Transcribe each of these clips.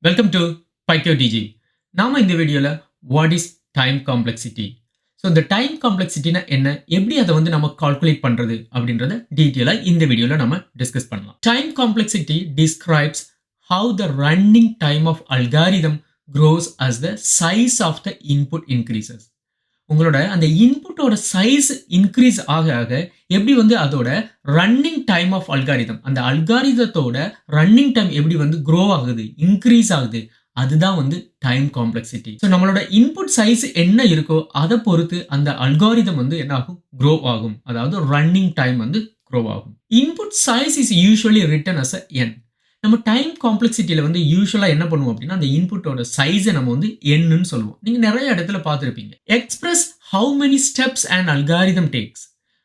Welcome to பைக்கோ டிஜி. நாம இந்த வீடியோல what is time complexity, so இந்த டைம் காம்ப்ளெக்சிட்டினா என்ன, எப்படி அதை வந்து நம்ம கால்குலேட் பண்றது அப்படின்றத டீட்டெயிலாக இந்த வீடியோல நம்ம டிஸ்கஸ் பண்ணலாம். Time complexity describes how the running time of algorithm grows as the size of the input increases. உங்களோட அந்த இன்புட்டோட சைஸ் இன்க்ரீஸ் ஆக ஆக எப்படி வந்து அதோட ரன்னிங் டைம் ஆஃப் அல்காரிதம், அந்த அல்காரிதத்தோட ரன்னிங் டைம் எப்படி வந்து க்ரோ ஆகுது, இன்க்ரீஸ் ஆகுது, அதுதான் வந்து டைம் காம்ப்ளெக்சிட்டி. ஸோ நம்மளோட இன்புட் சைஸ் என்ன இருக்கோ அதை பொறுத்து அந்த அல்காரிதம் வந்து என்ன ஆகும், க்ரோ ஆகும். அதாவது ரன்னிங் டைம் வந்து க்ரோ ஆகும். Input size is usually written as a n. நம்ம டைம் காம்ப்ளெக்சிட்டியில் வந்து யூஸ்வலாக என்ன பண்ணுவோம் அப்படின்னா, அந்த இன்புட்டோட சைஸை நம்ம வந்து என்னன்னு சொல்லுவோம். நீங்கள் நிறைய இடத்துல பார்த்துருப்பீங்க. Express how many steps and algorithm takes.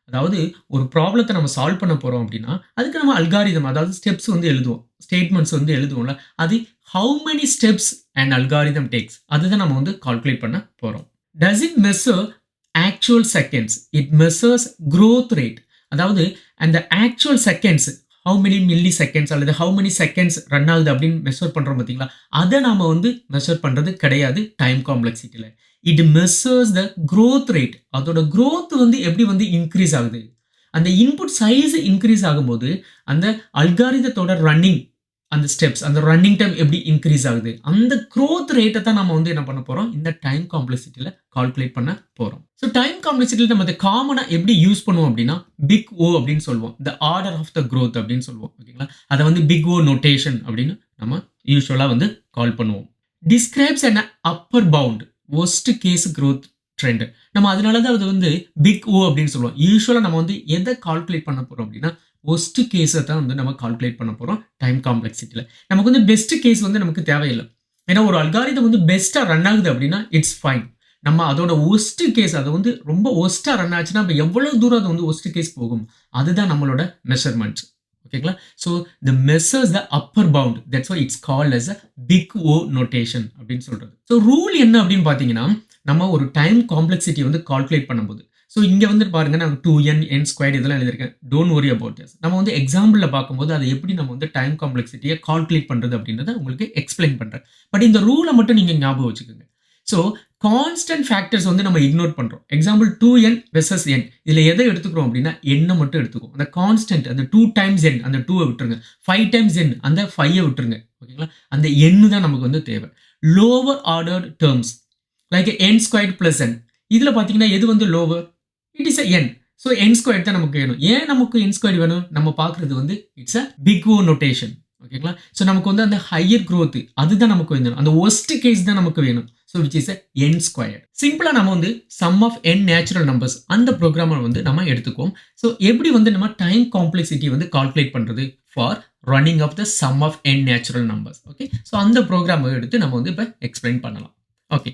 அதாவது ஒரு ப்ராப்ளத்தை நம்ம சால்வ் பண்ண போகிறோம் அப்படின்னா அதுக்கு நம்ம அல்காரிதம், அதாவது ஸ்டெப்ஸ் வந்து எழுதுவோம், ஸ்டேட்மெண்ட்ஸ் வந்து எழுதுவோம்ல, அது how many steps and algorithm takes, அதுதான் நம்ம வந்து கால்குலேட் பண்ண போகிறோம். Does it measure actual seconds, it measures growth rate. அதாவது அந்த actual seconds how many milli seconds அல்லது how many seconds ரன் ஆகுது அப்படின்னு மெஷர் பண்ணுறோம் பார்த்தீங்களா, அதை நாம் வந்து மெஷர் பண்ணுறது கிடையாது டைம் காம்ப்ளெக்சிட்டியில். It measures the growth rate. அதோட growth வந்து எப்படி வந்து இன்க்ரீஸ் ஆகுது, அந்த இன்புட் சைஸ் இன்க்ரீஸ் ஆகும்போது அந்த அல்காரிதத்தோட ரன்னிங், அந்த ஸ்டெப்ஸ், அந்த ரன்னிங் டைம் எப்படி இன்க்ரீஸ் ஆகுது, அந்த growth ரேட்டை தான் நம்ம வந்து என்ன பண்ண போகிறோம், இந்த டைம் காம்ப்ளெக்சிட்டியில் கால்குலேட் பண்ண போகிறோம். ஸோ டைம் காம்ப்ளெக்சிட்டியில் நம்ம அதை காமனாக எப்படி யூஸ் பண்ணுவோம் அப்படின்னா, பிக் ஓ அப்படின்னு சொல்லுவோம், the order of the growth அப்படின்னு சொல்லுவோம். ஓகேங்களா, அதை வந்து பிக் ஓ நோட்டேஷன் அப்படின்னு நம்ம யூஸ்வலாக வந்து கால் பண்ணுவோம். Describes and upper bound worst case growth trend. நம்ம அதனால தான் அது வந்து பிக் ஓ அப்படின்னு சொல்லுவோம். யூஸ்வலாக நம்ம வந்து எதை கால்குலேட் பண்ண போகிறோம் அப்படின்னா, ஒஸ்ட் கேஸை தான் வந்து நம்ம கால்குலேட் பண்ண போகிறோம் டைம் காம்ப்ளெக்சிட்டியில். நமக்கு வந்து பெஸ்ட் கேஸ் வந்து நமக்கு தேவையில்லை. ஏன்னா ஒரு அல்காரிதம் வந்து பெஸ்ட்டாக ரன் ஆகுது அப்படின்னா இட்ஸ் ஃபைன். நம்ம அதோட ஒஸ்ட் கேஸ், அதை வந்து ரொம்ப ஒஸ்ட்டாக ரன் ஆச்சுன்னா இப்போ எவ்வளோ தூரம் அது வந்து ஒஸ்ட் கேஸ் போகும், அதுதான் நம்மளோட மெஷர்மெண்ட்ஸ். ஓகேங்களா, so the measures the upper bound, that's why it's called as a big O notation அப்படின்னு சொல்கிறது. ஸோ ரூல் என்ன அப்படின்னு பார்த்தீங்கன்னா, நம்ம ஒரு டைம் காம்ப்ளெக்சிட்டி வந்து கால்குலேட் பண்ணும்போது, ஸோ இங்கே வந்து பாருங்க, நான் 2n n ஸ்கொயர் இதெல்லாம் எழுதியிருக்கேன். Don't worry about this. நம்ம வந்து எக்ஸாம்பிளில் பார்க்கும்போது அதை எப்படி நம்ம வந்து டைம் காம்ப்ளெக்சிட்டியை கால்குலேட் பண்ணுறது அப்படின்றத உங்களுக்கு எக்ஸ்பிளைன் பண்ணுறேன். பட் இந்த ரூலை மட்டும் நீங்கள் ஞாபகம் வச்சுக்கோங்க. ஸோ கான்ஸ்டன்ட் ஃபேக்டர்ஸ் வந்து நம்ம இக்னோர் பண்ணுறோம். எக்ஸாம்பிள் 2n வெர்சஸ் n, இதில் எதை எடுத்துக்கிறோம் அப்படின்னா எண்ணை மட்டும் எடுத்துக்கும். அந்த கான்ஸ்டன்ட், அந்த 2 times n, அந்த 2 விட்டுருங்க. 5 times n, அந்த 5 விட்டுருங்க. ஓகேங்களா, அந்த n தான் நமக்கு வந்து தேவை. Lower order terms like n squared plus n, இதில் பார்த்தீங்கன்னா எது வந்து lower, it is a n. So n square தான் நமக்கு வேணும். ஏன் நமக்கு n ஸ்கொயர் வேணும், நம்ம பார்க்குறது வந்து it's a big O notation. ஓகேங்களா, ஸோ நமக்கு வந்து அந்த ஹையர் growth அதுதான் நமக்கு வேணும், அந்த ஒஸ்ட் கேஸ் தான் நமக்கு வேணும். So which is a n square. சிம்பிளாக நம்ம வந்து sum of n natural numbers அந்த ப்ரோக்ராமை வந்து நம்ம எடுத்துக்குவோம். ஸோ எப்படி வந்து நம்ம டைம் காம்ப்ளெக்சிட்டி வந்து கால்குலேட் பண்ணுறது for running of the sum of n natural numbers. Okay, so அந்த ப்ரோக்ராமை எடுத்து நம்ம வந்து இப்போ எக்ஸ்பிளைன் பண்ணலாம். ஓகே,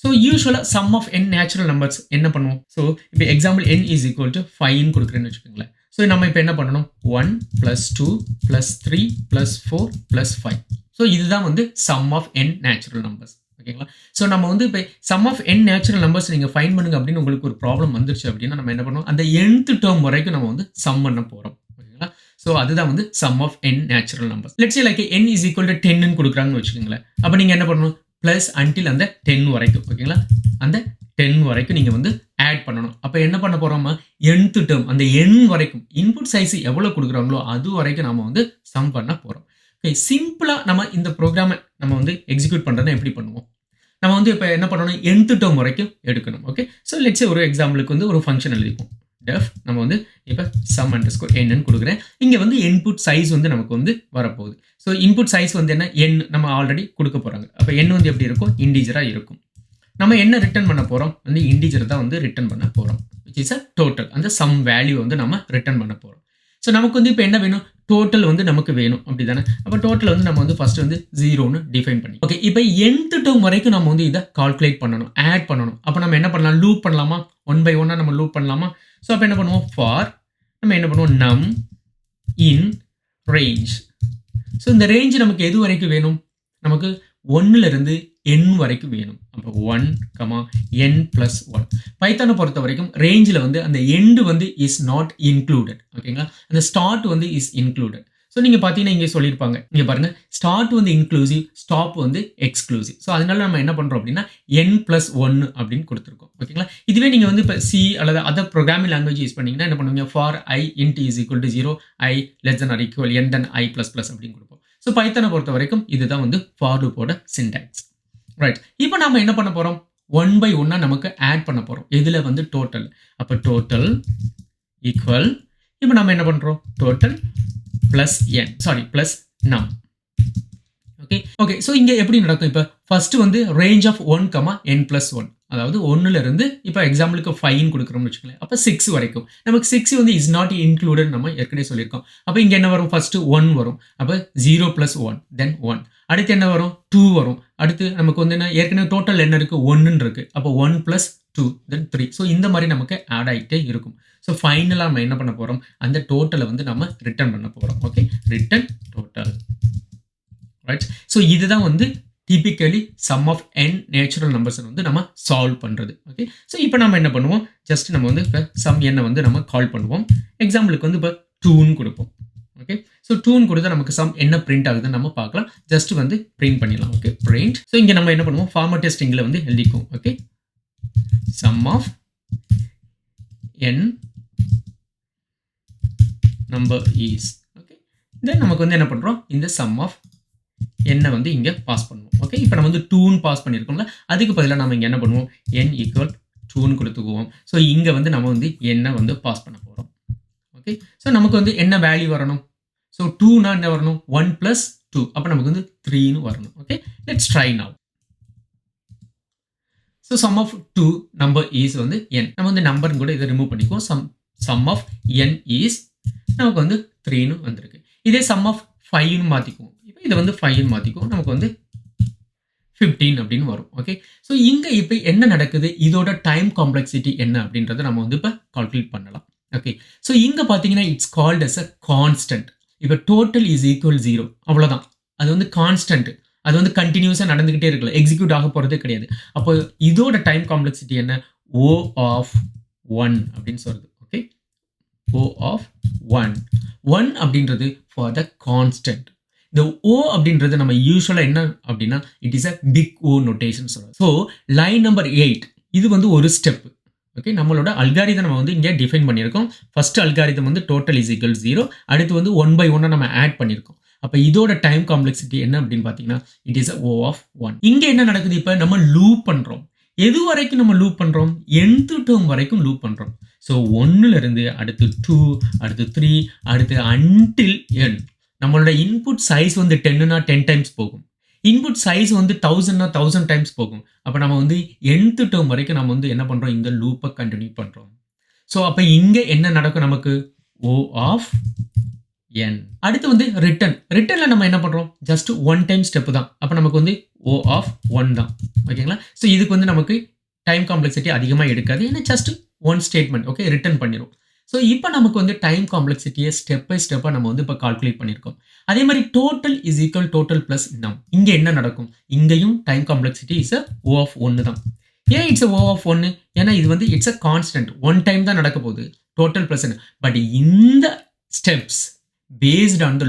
ஸோ யூஸ்வலாக sum of n natural numbers என்ன பண்ணுவோம். ஸோ இப்போ example n is equal to 5 கொடுக்குறேன்னு வச்சுக்கோங்களேன். ஸோ நம்ம இப்போ என்ன பண்ணணும், 1 + 2 + 3 + 4 + 5. ஸோ இதுதான் வந்து sum of n natural numbers. ஓகேங்களா, ஸோ நம்ம வந்து இப்போ sum of n natural numbers நீங்கள் ஃபைன் பண்ணுங்க அப்படின்னு உங்களுக்கு ஒரு ப்ராப்ளம் வந்துருச்சு அப்படின்னா நம்ம என்ன பண்ணுவோம், அந்த nth டேர்ம் வரைக்கும் நம்ம வந்து சம் பண்ண போகிறோம். ஓகேங்களா, ஸோ அதுதான் வந்து sum of n natural numbers. Let's say like n is equal to 10ன்னு கொடுக்குறாங்கன்னு வச்சுக்கோங்களேன். அப்போ நீங்கள் என்ன பண்ணணும், ப்ளஸ் அன்டில் அந்த 10 வரைக்கும். ஓகேங்களா, அந்த 10 வரைக்கும் நீங்கள் வந்து ஆட் பண்ணணும். அப்போ என்ன பண்ண போகிறோமா, nth டேர்ம் அந்த n வரைக்கும் இன்புட் சைஸ் எவ்வளோ கொடுக்குறாங்களோ அது வரைக்கும் நம்ம வந்து சம் பண்ண போகிறோம். ஓகே, சிம்பிளாக நம்ம இந்த ப்ரோக்ராமை நம்ம வந்து எக்ஸிக்யூட் பண்ணுறதுனா எப்படி பண்ணுவோம், நம்ம வந்து இப்போ என்ன பண்ணணும், nth டேர்ம் வரைக்கும் எடுக்கணும். ஓகே, ஸோ லெட்ஸ் சே ஒரு எக்ஸாம்பிளுக்கு வந்து ஒரு ஃபங்க்ஷன் எழுதிப்போம். டெஃப் நம்ம வந்து இப்போ சம் அண்டர்ஸ்கோர் n கொடுக்குறேன். இங்கே வந்து இன்புட் சைஸ் வந்து நமக்கு வந்து வரப்போகுது. ஸோ இன்புட் சைஸ் வந்து என்ன, n நம்ம ஆல்ரெடி கொடுக்க போகிறாங்க. அப்போ n வந்து எப்படி இருக்கும், இன்டிஜராக இருக்கும். நம்ம என்ன ரிட்டர்ன் பண்ண போகிறோம், வந்து இன்டிஜர் தான் வந்து ரிட்டர்ன் பண்ண போகிறோம், விச் இஸ் அ டோட்டல். அந்த சம் வேல்யூ வந்து நம்ம ரிட்டர்ன் பண்ண போகிறோம். ஸோ நமக்கு வந்து இப்போ என்ன வேணும், டோட்டல் வந்து நமக்கு வேணும், அப்படி தானே. அப்போ டோட்டல் வந்து நம்ம வந்து ஃபர்ஸ்ட் வந்து 0ன்னு டிஃபைன் பண்ணி, ஓகே, இப்போ nth டேர்ம் வரைக்கும் நம்ம வந்து இதை கால்குலேட் பண்ணணும், ஆட் பண்ணணும். அப்போ நம்ம என்ன பண்ணலாம், லூப் பண்ணலாமா, 1 by 1 நம்ம லூப் பண்ணலாமா. ஸோ அப்போ என்ன பண்ணுவோம், ஃபார் நம்ம என்ன பண்ணுவோம், நம் இன் ரேஞ்ச். ஸோ இந்த ரேஞ்ச் நமக்கு எது வரைக்கும் வேணும், நமக்கு 1லேருந்து n வரைக்கும் வேணும். அப்போ 1, n + 1. பைத்தானை பொறுத்த வரைக்கும் ரேஞ்சில் வந்து அந்த எண்டு வந்து இஸ் நாட் இன்க்ளூடட். ஓகேங்களா, அந்த ஸ்டார்ட் வந்து இஸ் இன்க்ளூடட். ஸோ ஸோ நீங்கள் பார்த்தீங்கன்னா இங்கே சொல்லியிருப்பாங்க, இங்கே பாருங்கள், ஸ்டார்ட் வந்து இன்க்ளூசிவ், ஸ்டாப் வந்து எக்ஸ்க்ளூசிவ். ஸோ அதனால நம்ம என்ன பண்ணுறோம் அப்படின்னா n+1 அப்படின்னு கொடுத்துருக்கோம். ஓகேங்களா? இதுவே நீங்கள் வந்து இப்போ சி அல்லது அதர் ப்ரோக்ராமிங் லாங்குவேஜ் யூஸ் பண்ணீங்கன்னா என்ன பண்ணுவீங்க, for i int is equal to 0, i less than or equal n then i++ அப்படின்னு கொடுப்போம். ஸோ பைத்தனை பொறுத்த வரைக்கும் இதுதான் வந்து ஃபார் லூப்போட சின்டாக்ஸ். ரைட், இப்போ நம்ம என்ன பண்ண போகிறோம், 1 by 1 நமக்கு ஆட் பண்ண போகிறோம். இதில் வந்து டோட்டல், அப்போ டோட்டல் ஈக்குவல், இப்போ நம்ம என்ன பண்ணுறோம், total plus n, sorry plus நம். Okay okay. ஸோ இங்கே எப்படி நடக்கும், இப்போ ஃபர்ஸ்ட் வந்து ரேஞ்ச் ஆஃப் 1, n+1, அதாவது 1ல இருந்து இப்போ எக்ஸாம்பிளுக்கு 5 கொடுக்குறோம்னு வச்சுக்கோங்களேன். அப்போ 6 வரைக்கும் நமக்கு 6 வந்து இஸ் நாட் இன்க்ளூடட் நம்ம ஏற்கனவே சொல்லியிருக்கோம். அப்போ இங்கே என்ன வரும், ஃபர்ஸ்ட் 1 வரும், அப்போ 0 + 1 தென் 1. அடுத்து என்ன வரும், 2 வரும். அடுத்து நமக்கு வந்து என்ன, ஏற்கனவே டோட்டல் என்ன இருக்குது, 1 இருக்கு. அப்போ 1 + 2 தென் 3. ஸோ இந்த மாதிரி நமக்கு ஆட் ஆகிட்டே இருக்கும். ஸோ ஃபைனலாக நம்ம என்ன பண்ண போகிறோம், அந்த டோட்டலை வந்து நம்ம ரிட்டர்ன் பண்ண போகிறோம். Okay, return total. Right, so இதுதான் வந்து typically sum of n natural numbers வந்து நம்ம சால்வ் பண்ணுறது. ஓகே, ஸோ இப்போ நம்ம என்ன பண்ணுவோம், ஜஸ்ட் நம்ம வந்து இப்போ சம் n வந்து நம்ம கால் பண்ணுவோம். எக்ஸாம்பிளுக்கு வந்து இப்போ 2ன்னு கொடுப்போம். ஓகே, ஸோ 2ன்னு கொடுத்தா நமக்கு சம் என்ன பிரிண்ட் ஆகுதுன்னு நம்ம பார்க்கலாம். ஜஸ்ட் வந்து பிரிண்ட் பண்ணிடலாம். Okay, print. ஸோ இங்கே நம்ம என்ன பண்ணுவோம், ஃபார்மேட் ஸ்ட்ரிங்கில் வந்து எழுதிக்குவோம். Okay, sum of n number is. Okay, then நமக்கு வந்து என்ன பண்ணுறோம், இந்த சம் ஆஃப் என்ன வந்து இங்கே பாஸ் பண்ணுவோம். ஓகே, இப்போ நம்ம வந்து 2ன்னு பாஸ் பண்ணியிருக்கோம்ல, அதுக்கு பதிலாக நம்ம இங்கே என்ன பண்ணுவோம், n = 2ன்னு கொடுத்துக்குவோம். ஸோ இங்கே வந்து நம்ம வந்து என்ன வந்து பாஸ் பண்ண போகிறோம். ஓகே, ஸோ நமக்கு வந்து என்ன வேல்யூ வரணும், ஸோ 2னா என்ன வரணும், 1 + 2, அப்போ நமக்கு வந்து 3ன்னு வரணும். Okay, let's try now. So sum of 2 number is வந்து n. நம்ம வந்து நம்பர்னு கூட இதை ரிமூவ் பண்ணிக்குவோம். சம் ஆஃப் n is நமக்கு வந்து 3ன்னு வந்திருக்கு. இதே சம் ஆஃப் 5ன்னு மாற்றிக்குவோம். இப்போ இதை வந்து 5ன்னு மாற்றிக்குவோம், நமக்கு வந்து 15 அப்படின்னு வரும். ஓகே, ஸோ இங்கே இப்போ என்ன நடக்குது, இதோட டைம் காம்ப்ளெக்சிட்டி என்ன அப்படின்றத நம்ம வந்து இப்போ கால்குலேட் பண்ணலாம். ஓகே, ஸோ இங்கே பார்த்தீங்கன்னா it's called as a constant. இப்போ டோட்டல் இஸ் ஈக்குவல் 0, அவ்வளோதான். அது வந்து கான்ஸ்டன்ட், அது வந்து கண்டினியூஸாக நடந்துக்கிட்டே இருக்கல, எக்ஸிக்யூட் ஆக போகிறதே கிடையாது. அப்போ இதோட டைம் காம்ப்ளெக்சிட்டி என்ன, O of 1 அப்படின்னு சொல்லுது. ஓகே, O of 1 அப்படின்றது ஃபார் த கான்ஸ்டன்ட். இந்த O அப்படின்றது நம்ம யூஸ்வலாக என்ன அப்படின்னா it is a big O notation சொல்கிறோம். ஸோ லைன் நம்பர் 8 இது வந்து ஒரு ஸ்டெப். ஓகே, நம்மளோட அல்காரிதம் நம்ம வந்து இங்கே டிஃபைன் பண்ணியிருக்கோம். ஃபர்ஸ்ட் அல்காரிதம் வந்து டோட்டல் இஸ் ஈக்குவல் 0, அடுத்து வந்து 1 by 1 நம்ம ஆட் பண்ணியிருக்கோம். அப்போ இதோட டைம் காம்ப்ளெக்சிட்டி என்ன அப்படின்னு பார்த்தீங்கன்னா இட் இஸ் O of 1. இங்கே என்ன நடக்குது, இப்போ நம்ம லூப் பண்ணுறோம். எது வரைக்கும் நம்ம லூப் பண்ணுறோம், nth டேர்ம் வரைக்கும் லூப் பண்ணுறோம். ஸோ 1ல இருந்து அடுத்து 2, அடுத்து 3, அடுத்து until n. நம்மளோட இன்புட் சைஸ் வந்து 10னா 10 டைம்ஸ் போகும், இன்புட் சைஸ் வந்து 1000னா 1000 டைம்ஸ் போகும். அப்போ நம்ம வந்து nth டேர்ம் வரைக்கும் நம்ம வந்து என்ன பண்ணுறோம், இந்த லூப்பை கண்டினியூ பண்ணுறோம். ஸோ அப்போ இங்கே என்ன நடக்கும், நமக்கு O of n. அடுத்து வந்து ரிட்டர்னில் நம்ம என்ன பண்ணுறோம், ஜஸ்ட் 1 டைம் ஸ்டெப் தான். அப்போ நமக்கு வந்து O of 1 தான். ஓகேங்களா, ஸோ இதுக்கு வந்து நமக்கு டைம் காம்ப்ளெக்சிட்டி அதிகமாக எடுக்காது, ஏன்னா ஜஸ்ட் 1 ஸ்டேட்மெண்ட். ஓகே, ரிட்டர்ன் பண்ணிடும். ஸோ இப்போ நமக்கு வந்து டைம் காம்ப்ளெக்சிட்டியை ஸ்டெப் பை ஸ்டெப்பாக நம்ம வந்து இப்போ கால்குலேட் பண்ணியிருக்கோம். அதே மாதிரி total is equal total plus நம். இங்கே என்ன நடக்கும், இங்கேயும் time complexity is a O of 1 தான். ஏன் இட்ஸ் O of 1, ஏன்னா இது வந்து இட்ஸ் அ கான்ஸ்டன்ட், 1 டைம் தான் நடக்க போகுது, டோட்டல் ப்ளஸ். பட் இந்த ஸ்டெப்ஸ் பேஸ்ட் ஆன் த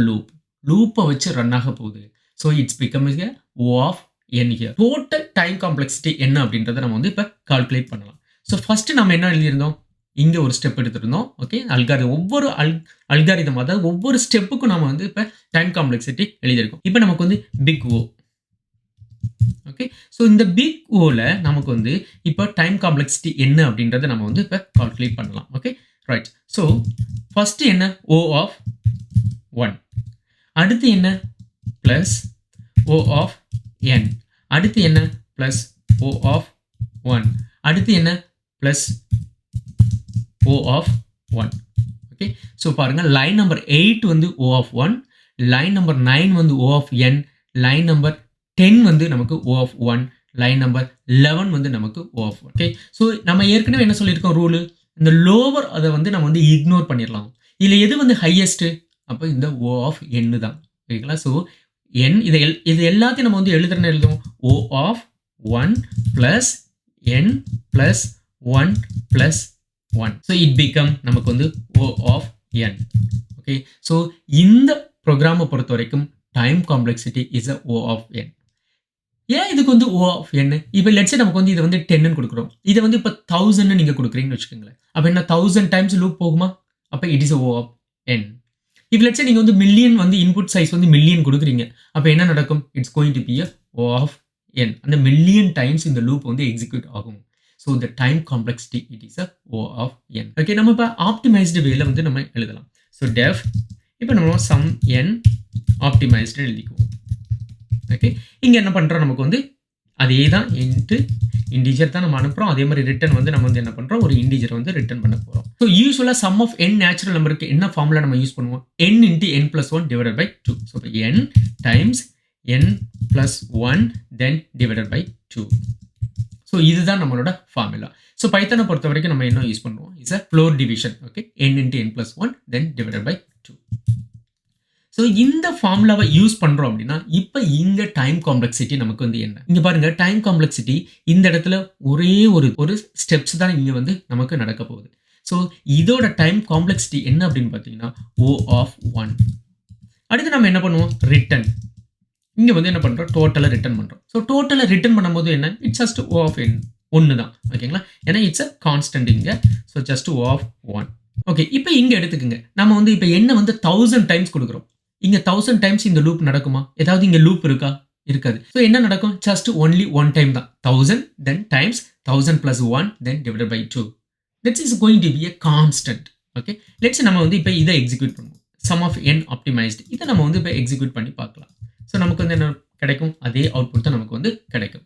லூப்பை வச்சு ரன் ஆக போகுது. So it's becoming a O of n here. Total time complexity என்ன அப்படின்றத நம்ம வந்து இப்போ கால்குலேட் பண்ணலாம். ஸோ ஃபர்ஸ்ட் நம்ம என்ன எழுதியிருந்தோம், இங்கே ஒரு ஸ்டெப் எடுத்துருந்தோம். ஓகே, ஒவ்வொரு அல்காரிதம், அதாவது ஒவ்வொரு ஸ்டெப்புக்கும் நம்ம வந்து இப்போ டைம் காம்ப்ளெக்சிட்டி எழுதியிருக்கோம். இப்போ நமக்கு வந்து பிக் O. ஓகே, ஸோ இந்த பிக் ஓவில் நமக்கு வந்து இப்போ டைம் காம்ப்ளெக்சிட்டி என்ன அப்படின்றத நம்ம வந்து இப்போ கால்குலேட் பண்ணலாம். Okay, right. ஸோ ஃபர்ஸ்ட் என்ன, O of 1, அடுத்து என்ன ப்ளஸ் O of n, அடுத்து என்ன ப்ளஸ் O of 1, அடுத்து என்ன plus O of 1. Okay, so பாருங்கள், லைன் நம்பர் 8 வந்து O of 1, லைன் நம்பர் 9 வந்து O of n, line number 10 வந்து நமக்கு O of 1, லைன் நம்பர் 11 வந்து நமக்கு O of 1. ஓகே, ஸோ நம்ம ஏற்கனவே என்ன சொல்லியிருக்கோம் ரூலு, இந்த லோவர் அதை வந்து நம்ம வந்து இக்னோர் பண்ணிடலாம். இதில் எது வந்து ஹையஸ்ட்டு, அப்போ இந்த O of n தான். ஓகேங்களா, ஸோ n இது எல்லாத்தையும் நம்ம வந்து எழுதுவோம், O of 1 plus n plus 1 plus 1. So it become நமக்கு வந்து O of n. Okay, so இந்த ப்ரோக்ராமை பொறுத்த வரைக்கும் time complexity is a O of n. ஏன் இதுக்கு வந்து O of n? இப்போ லெட்ஸே நமக்கு வந்து இதை வந்து 10ன்னு கொடுக்குறோம். இதை வந்து இப்போ 1000ன்னு நீங்கள் கொடுக்குறீங்கன்னு வச்சுக்கோங்களேன். அப்போ என்ன 1000 டைம்ஸ் லூப் போகுமா? அப்போ it is O of n. இப்போ லெட்ஸே நீங்கள் வந்து மில்லியன் வந்து இன்புட் சைஸ் வந்து மில்லியன் கொடுக்குறீங்க. அப்போ என்ன நடக்கும்? It's going to be a O of n. அந்த மில்லியன் டைம்ஸ் இந்த லூப் வந்து எக்ஸிக்யூட் ஆகும். So the time complexity it is a O of n. Okay, நம்ம இப்போ ஆப்டிமைஸ்டு வேல வந்து நம்ம எழுதலாம். ஸோ டெஃப் இப்போ நம்ம சம் n ஆப்டிமைஸ்டு எழுதிக்குவோம். ஓகே, இங்கே என்ன பண்ணுறோம், நமக்கு வந்து அதே தான் இன்ட்டு இன்டிஜர் தான் நம்ம அனுப்புகிறோம். அதே மாதிரி ரிட்டன் வந்து நம்ம வந்து என்ன பண்ணுறோம், ஒரு இன்டிஜர் வந்து ரிட்டன் பண்ண போகிறோம். ஸோ யூஸ்வலாக சம் ஆஃப் n நேச்சுரல் நம்பருக்கு என்ன ஃபார்முலா நம்ம யூஸ் பண்ணுவோம்? n into n + 1 divided by 2. So இப்போ n times n + 1 then divided by 2. So இதுதான் நம்மளோட ஃபார்முலா. ஸோ பைத்தானை பொறுத்த வரைக்கும் நம்ம என்ன யூஸ் பண்ணுவோம்? Is a floor division. Okay, n into n + 1 then divided by 2. So இந்த ஃபார்முலாவை யூஸ் பண்ணுறோம் அப்படின்னா இப்போ இங்கே டைம் காம்ப்ளெக்சிட்டி நமக்கு வந்து என்ன? இங்கே பாருங்கள், டைம் காம்ப்ளெக்சிட்டி இந்த இடத்துல ஒரே ஒரு ஸ்டெப்ஸ் தான் இங்கே வந்து நமக்கு நடக்க போகுது. ஸோ இதோட டைம் காம்ப்ளெக்சிட்டி என்ன அப்படின்னு பார்த்தீங்கன்னா O of 1. அடுத்து நம்ம என்ன பண்ணுவோம்? ரிட்டன். இங்கே வந்து என்ன பண்ணுறோம்? டோட்டலாக ரிட்டன் பண்ணுறோம். ஸோ டோட்டலாக ரிட்டன் பண்ணும்போது என்ன? It's just O of n. ஒன்று தான். ஓகேங்களா? ஏன்னா இட்ஸ் அ கான்ஸ்டன்ட் இங்கே. So just O of 1. Okay, இப்போ இங்கே எடுத்துக்கோங்க. நம்ம வந்து இப்போ என்ன வந்து 1000 டைம்ஸ் கொடுக்குறோம். இங்கே 1000 டைம்ஸ் இந்த லூப் நடக்குமா? ஏதாவது இங்கே லூப் இருக்கா? இருக்காது. ஸோ என்ன நடக்கும்? ஜஸ்ட் ஒன்லி ஒன் டைம் தான். 1000 then times 1000 + 1 then divided by 2. This is going to be a constant. Okay, let's நம்ம வந்து இப்போ இதை எக்ஸிக்யூட் பண்ணுவோம். சம் ஆஃப் n ஆப்டிமைஸ்டு இதை நம்ம வந்து இப்போ எக்ஸிக்யூட் பண்ணி பார்க்கலாம். ஸோ நமக்கு வந்து என்ன கிடைக்கும்? அதே அவுட்புட் தான் நமக்கு வந்து கிடைக்கும்.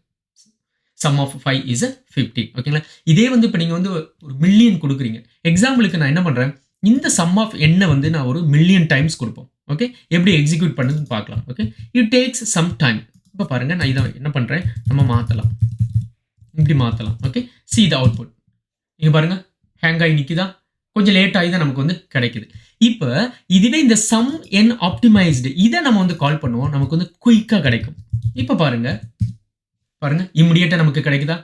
Sum of 5 is 15. ஓகேங்களா? இதே வந்து இப்போ நீங்கள் வந்து ஒரு மில்லியன் கொடுக்குறீங்க. எக்ஸாம்பிளுக்கு நான் என்ன பண்ணுறேன், இந்த சம் ஆஃப் n வந்து நான் ஒரு மில்லியன் டைம்ஸ் கொடுப்போம். ஓகே, எப்படி எக்ஸிக்யூட் பண்ணுதுன்னு பார்க்கலாம். Okay, it takes some time. இப்போ பாருங்கள், நான் இதை என்ன பண்ணுறேன், நம்ம மாற்றலாம், இப்படி மாற்றலாம். Okay, see the output. இங்கே பாருங்கள், ஹேங் ஆகி நிற்கிதா? கொஞ்சம் லேட் ஆகி தான் நமக்கு வந்து கிடைக்குது. இப்போ இதுவே இந்த சம் n ஆப்டிமைஸ்டு இதை நம்ம வந்து கால் பண்ணுவோம், நமக்கு வந்து குயிக்காக கிடைக்கும். இப்போ பாருங்கள் இம்மிடியேட்டாக நமக்கு கிடைக்குதா?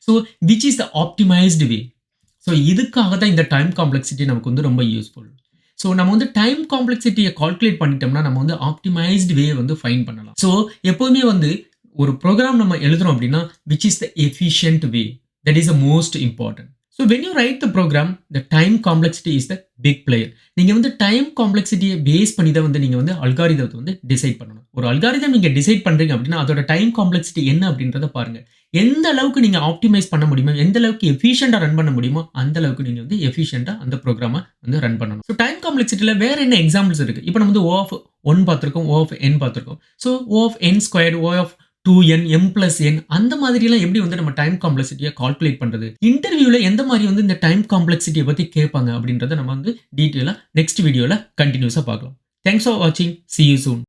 So which is the optimised way. So இதுக்காக தான் இந்த டைம் காம்ப்ளெக்சிட்டி நமக்கு வந்து ரொம்ப யூஸ்ஃபுல். ஸோ நம்ம வந்து டைம் காம்ப்ளெக்சிட்டியை கால்குலேட் பண்ணிட்டோம்னா நம்ம வந்து ஆப்டிமைஸ்டு வே வந்து ஃபைன் பண்ணலாம். ஸோ எப்போவுமே வந்து ஒரு ப்ரோக்ராம் நம்ம எழுதுறோம் அப்படின்னா which is the efficient way, that is the most important. So when you write the program, the time complexity is the big player. நீங்கள் வந்து டைம் காம்ப்ளெக்சிட்டியை பேஸ் பண்ணி தான் வந்து நீங்கள் வந்து அல்காரிதத்தை வந்து டிசைட் பண்ணணும். ஒரு அல்காரிதம் நீங்கள் டிசைட் பண்ணுறீங்க அப்படின்னா அதோட டைம் காம்ப்ளெக்சிட்டி என்ன அப்படின்றத பாருங்கள். எந்த அளவுக்கு நீங்கள் ஆப்டிமைஸ் பண்ண முடியுமோ, எந்த அளவுக்கு எஃபிஷியண்டாக ரன் பண்ண முடியுமோ அந்த அளவுக்கு நீங்கள் வந்து எஃபிஷியண்டாக அந்த ப்ரோக்ராமை வந்து ரன் பண்ணணும். ஸோ டைம் காம்ப்ளெக்சிட்டியில் வேறு என்ன எக்ஸாம்பிள்ஸ் இருக்குது? இப்போ நம்ம வந்து O of 1 பார்த்துருக்கோம், O of n பார்த்துருக்கோம். So O of n², O of 2n, m+n அந்த மாதிரிலாம் எப்படி வந்து நம்ம டைம் காம்ப்ளெக்சிட்டியை கால்குலேட் பண்ணுறது? இன்டர்வியூவில் எந்த மாதிரி வந்து இந்த டைம் காம்ப்ளெக்சிட்டியை பற்றி கேட்பாங்க அப்படின்றத நம்ம வந்து டீட்டெயிலாக நெக்ஸ்ட் வீடியோவில் கண்டினியூஸாக பார்க்கலாம். தேங்க்ஸ் ஃபார் வாட்சிங். See you soon.